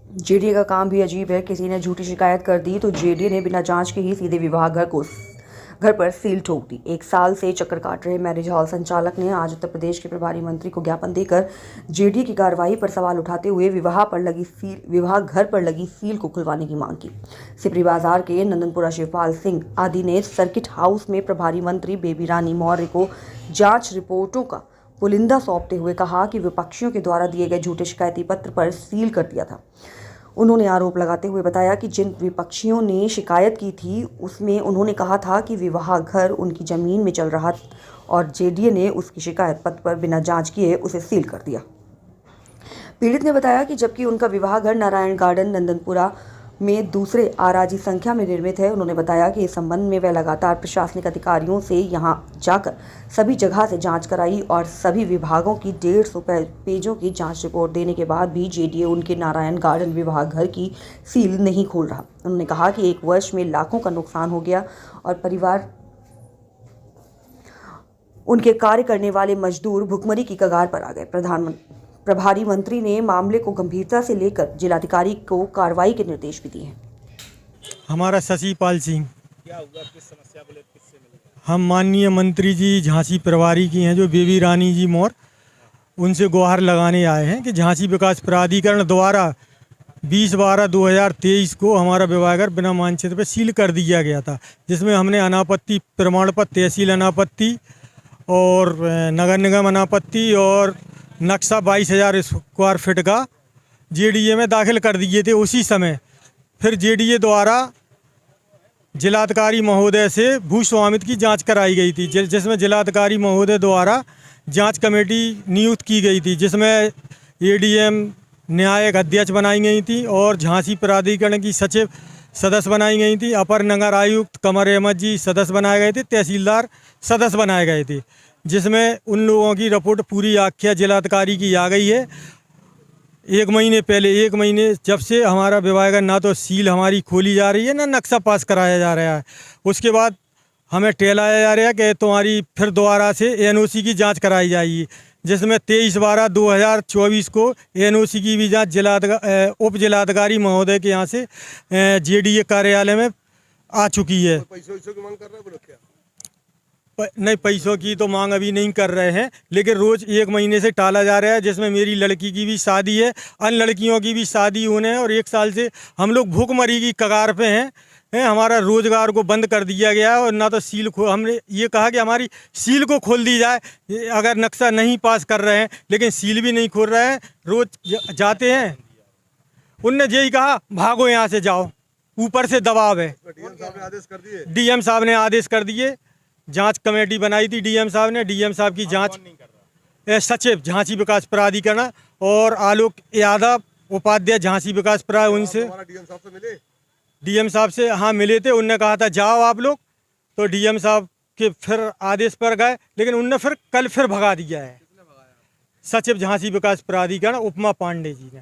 JDA का काम भी अजीब है। किसी ने झूठी शिकायत कर दी तो जेडीए ने बिना जांच के ही सीधे विवाह घर पर सील ठोक दी। 1 साल से चक्कर काट रहे मैरिज हॉल संचालक ने आज उत्तर प्रदेश के प्रभारी मंत्री को ज्ञापन देकर जेडीए की कार्रवाई पर सवाल उठाते हुए विवाह घर पर लगी सील को खुलवाने की मांग की। सिपरी बाजार के नंदनपुरा शिवपाल सिंह आदि ने सर्किट हाउस में प्रभारी मंत्री बेबी रानी मौर्य को जांच रिपोर्टों का पुलिंदा सौंपते हुए कहा कि विपक्षियों के द्वारा दिए गए झूठे शिकायती पत्र पर सील कर दिया था। उन्होंने आरोप लगाते हुए बताया कि जिन विपक्षियों ने शिकायत की थी उसमें उन्होंने कहा था कि विवाह घर उनकी जमीन में चल रहा और जेडीए ने उसकी शिकायत पत्र पर बिना जांच किए उसे सील कर दिया। पीड़ित ने बताया कि जबकि उनका विवाह घर नारायण गार्डन नंदनपुरा में दूसरे आराजी संख्या में निर्मित है। उन्होंने बताया कि इस संबंध में वह लगातार प्रशासनिक अधिकारियों से यहां जाकर सभी जगह से जांच कराई और सभी विभागों की 150 पेजों की जांच रिपोर्ट देने के बाद भी जेडीए उनके नारायण गार्डन विवाह घर की सील नहीं खोल रहा। उन्होंने कहा कि 1 वर्ष में लाखों का नुकसान हो गया और परिवार उनके कार्य करने वाले मजदूर भुखमरी की कगार पर आ गए। प्रभारी मंत्री ने मामले को गंभीरता से लेकर जिलाधिकारी को कार्रवाई के निर्देश भी दिए हैं। हमारा शशिपाल सिंह। क्या हुआ, किस समस्या को लेकर किससे मिले? हम माननीय मंत्री जी झांसी प्रभारी की हैं जो बेबी रानी जी मौर्य, उनसे गुहार लगाने आए हैं कि झांसी विकास प्राधिकरण द्वारा 20/12/2023 को हमारा विवाह घर बिना मानचित्र पर सील कर दिया गया था, जिसमें हमने अनापत्ति प्रमाण पत्र, तहसील अनापत्ति और नगर निगम अनापत्ति और नक्शा 22,000 स्क्वायर फीट का जेडीए में दाखिल कर दिए थे। उसी समय फिर जेडीए द्वारा जिलाधिकारी महोदय से भू स्वामित्व की जांच कराई गई थी, जिसमें जिलाधिकारी महोदय द्वारा जांच कमेटी नियुक्त की गई थी, जिसमें एडीएम न्यायिक अध्यक्ष बनाई गई थी और झांसी प्राधिकरण की सचिव सदस्य बनाई गई थी। अपर नगर आयुक्त कमर अहमद जी सदस्य बनाए गए थे, तहसीलदार सदस्य बनाए गए थे, जिसमें उन लोगों की रिपोर्ट पूरी आख्या जिलाधिकारी की आ गई है। 1 महीने पहले, 1 महीने जब से हमारा विवाह घर ना तो सील हमारी खोली जा रही है ना नक्शा पास कराया जा रहा है। उसके बाद हमें टहलाया जा रहा है कि तुम्हारी फिर दोबारा से एनओसी की जांच कराई जाएगी, जिसमें 23/12/2024 को एनओसी की भी जांच उप जिलाधिकारी महोदय के यहाँ से जेडीए कार्यालय में आ चुकी है। पैसों की मांग कर रहे हैं क्या? नहीं, पैसों की तो मांग अभी नहीं कर रहे हैं, लेकिन रोज़ 1 महीने से टाला जा रहा है, जिसमें मेरी लड़की की भी शादी है, अन्य लड़कियों की भी शादी होने हैं और 1 साल से हम लोग भूखमरी की कगार पे हैं। हमारा रोजगार को बंद कर दिया गया है और ना तो सील हमने ये कहा कि हमारी सील को खोल दी जाए, अगर नक्शा नहीं पास कर रहे हैं, लेकिन सील भी नहीं खोल रहे हैं। रोज जाते हैं, उनने यही कहा भागो यहाँ से जाओ, ऊपर से दबाव है। डीएम साहब ने आदेश कर दिए? डीएम साहब ने आदेश कर दिए। जांच कमेटी बनाई थी डीएम साहब ने, डीएम साहब की जांच सचिव झांसी विकास प्राधिकरण और आलोक यादव उपाध्याय झांसी विकास प्राधिकरण, उनसे डीएम साहब से मिले? डीएम साहब से हाँ मिले थे। उनने कहा था जाओ आप लोग, तो डीएम साहब के फिर आदेश पर गए, लेकिन उनने फिर कल फिर भगा दिया है। सचिव झांसी विकास प्राधिकरण उपमा पांडे जी ने।